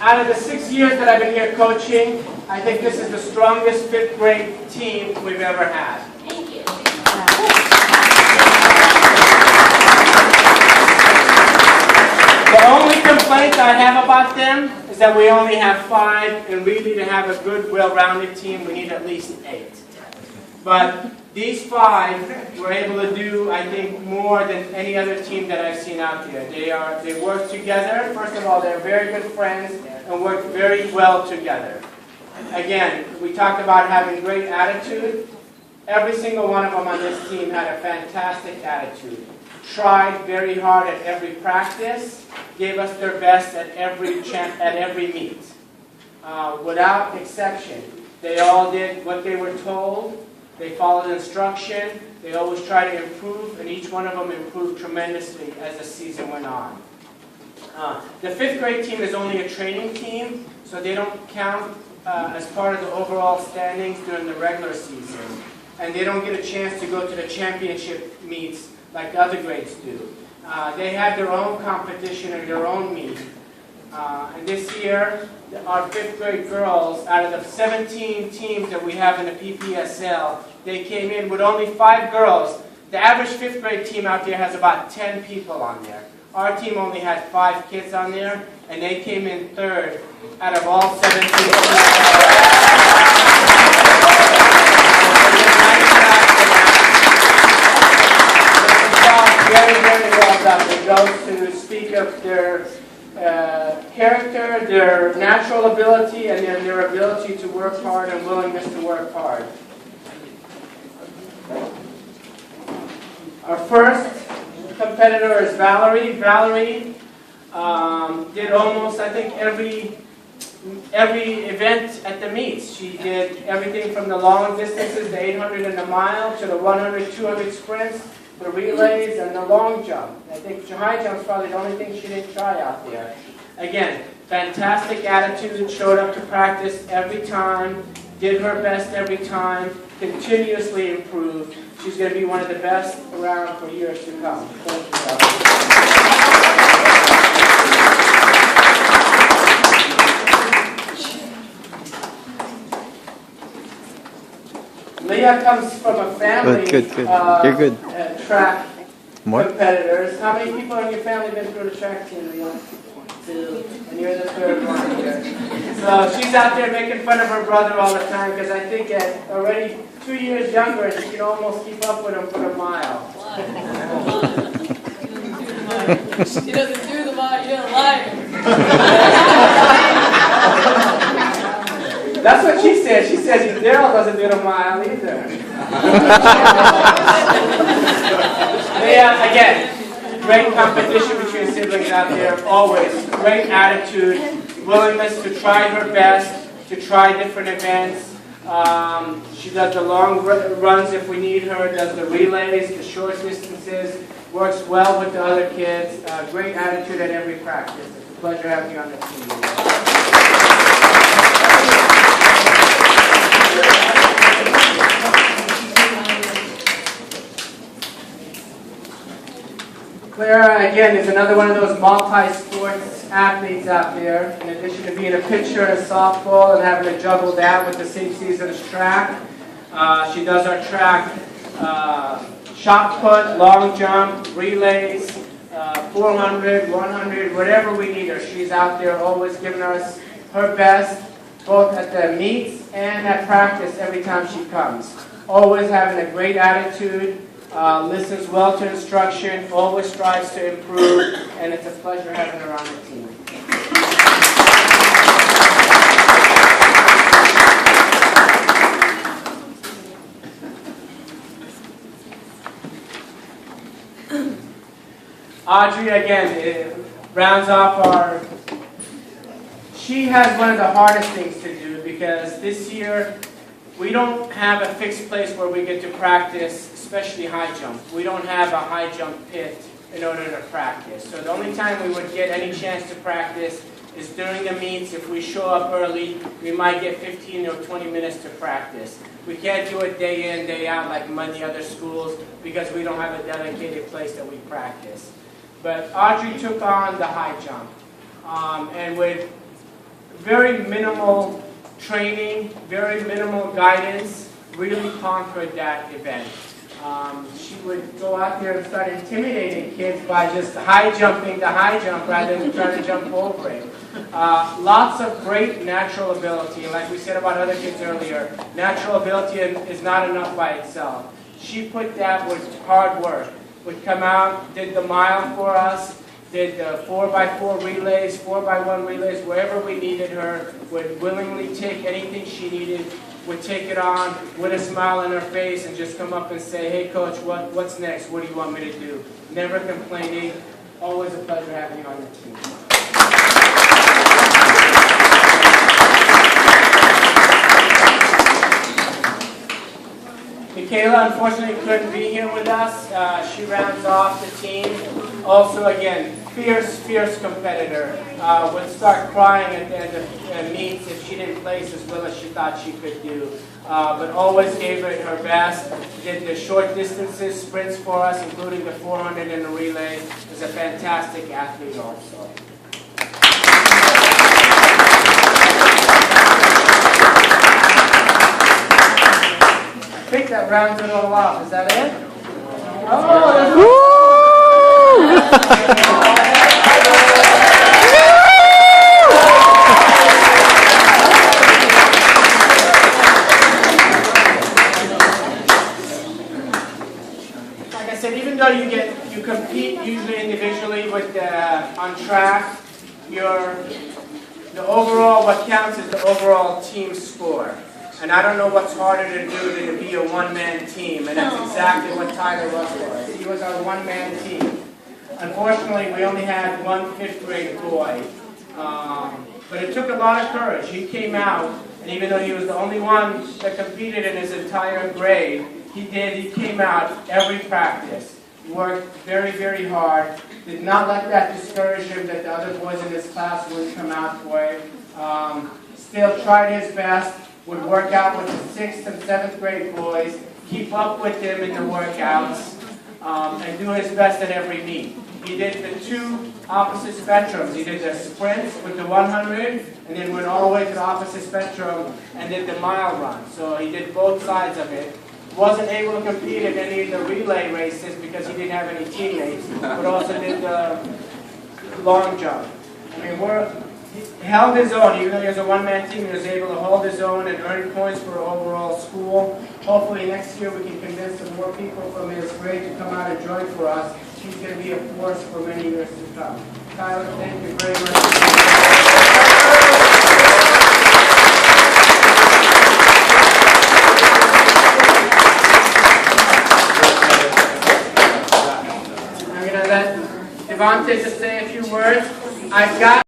Out of the 6 years that I've been here coaching, I think this is the strongest 5th grade team we've ever had. Thank you. The only complaint I have about them is that we only have 5, and really to have a good, well-rounded team, we need at least 8. But these 5 were able to do, I think, more than any other team that I've seen out there. They work together. First of all, they're very good friends and work very well together. Again, we talked about having great attitude. Every single one of them on this team had a fantastic attitude. Tried very hard at every practice, gave us their best at every meet. Without exception, they all did what they were told. They followed instruction. They always tried to improve, and each one of them improved tremendously as the season went on. The 5th grade team is only a training team, so they don't count as part of the overall standings during the regular season. And they don't get a chance to go to the championship meets like the other grades do. They have their own competition and their own meet. And this year, our 5th grade girls, out of the 17 teams that we have in the PPSL, they came in with only 5 girls. The average 5th grade team out there has about 10 people on there. Our team only had 5 kids on there, and they came in 3rd out of all 17 teams. Very, very well done. It goes to speak of their character, their natural ability, and their ability to work hard and willingness to work hard. Our first competitor is Valerie. Valerie did almost, I think, every event at the meets. She did everything from the long distances, the 800 and the mile, to the 100, 200 sprints, the relays, and the long jump. I think high jump's probably the only thing she didn't try out there. Again, fantastic attitude, showed up to practice every time, did her best every time, continuously improved. She's going to be one of the best around for years to come. Thank you. Leah comes from a family Good. You're good. Track More? competitors. How many people in your family been through the track team, Leah? 2. And you're the 3rd one here. So she's out there making fun of her brother all the time because I think at already 2 years younger, she can almost keep up with him for a mile. She doesn't do the mile, you're a liar. That's what she said. She says Daryl doesn't do the mile either. Yeah, again, great competition between siblings out there, always. Great attitude, willingness to try her best, to try different events. She does the long runs if we need her, does the relays, the short distances, works well with the other kids. Great attitude at every practice. It's a pleasure having you on the team. Clara, again, is another one of those multi-sports athletes out there. In addition to being a pitcher in softball and having to juggle that with the same season's track, she does our track shot put, long jump, relays, 400, 100, whatever we need her. She's out there always giving us her best, both at the meets and at practice every time she comes. Always having a great attitude. Listens well to instruction, always strives to improve, and it's a pleasure having her on the team. Audrey, again, rounds off our... She has one of the hardest things to do because this year we don't have a fixed place where we get to practice, especially high jump. We don't have a high jump pit in order to practice. So the only time we would get any chance to practice is during the meets. If we show up early, we might get 15 or 20 minutes to practice. We can't do it day in, day out like many other schools because we don't have a dedicated place that we practice. But Audrey took on the high jump. And with very minimal training, very minimal guidance, really conquered that event. She would go out there and start intimidating kids by just high jumping the high jump rather than trying to jump over it. Lots of great natural ability, and like we said about other kids earlier, natural ability is not enough by itself. She put that with hard work. Would come out, did the mile for us, did the 4x4 relays, 4x1 relays, wherever we needed her, would willingly take anything she needed, would take it on with a smile on her face and just come up and say, hey coach, what's next? What do you want me to do? Never complaining. Always a pleasure having you on the team. Michaela unfortunately couldn't be here with us. She rounds off the team. Also, again, fierce competitor. Would start crying at the end of meets if she didn't place as well as she thought she could do. But always gave it her best. Did the short distances, sprints for us, including the 400 and the relay. Was a fantastic athlete also. I think that rounds it all off. Is that it? Oh, like I said, even though you compete usually individually with on track, the overall, what counts is the overall team score. And I don't know what's harder to do than to be a one-man team, and that's exactly what Tyler was. He was our one-man team. Unfortunately, we only had one fifth-grade boy, but it took a lot of courage. He came out, and even though he was the only one that competed in his entire grade, he came out every practice. Worked very, very hard. Did not let that discourage him that the other boys in his class wouldn't come out for it. Still tried his best. Would work out with the 6th and 7th grade boys, keep up with them in the workouts, and do his best at every meet. He did the two opposite spectrums. He did the sprints with the 100, and then went all the way to the opposite spectrum and did the mile run. So he did both sides of it. Wasn't able to compete in any of the relay races because he didn't have any teammates, but also did the long jump. I mean, he held his own. Even though he was a one-man team, he was able to hold his own and earn points for overall school. Hopefully next year we can convince some more people from his grade to come out and join for us. He's going to be a force for many years to come. Tyler, thank you very much. I'm going to let Devontae just say a few words. I've got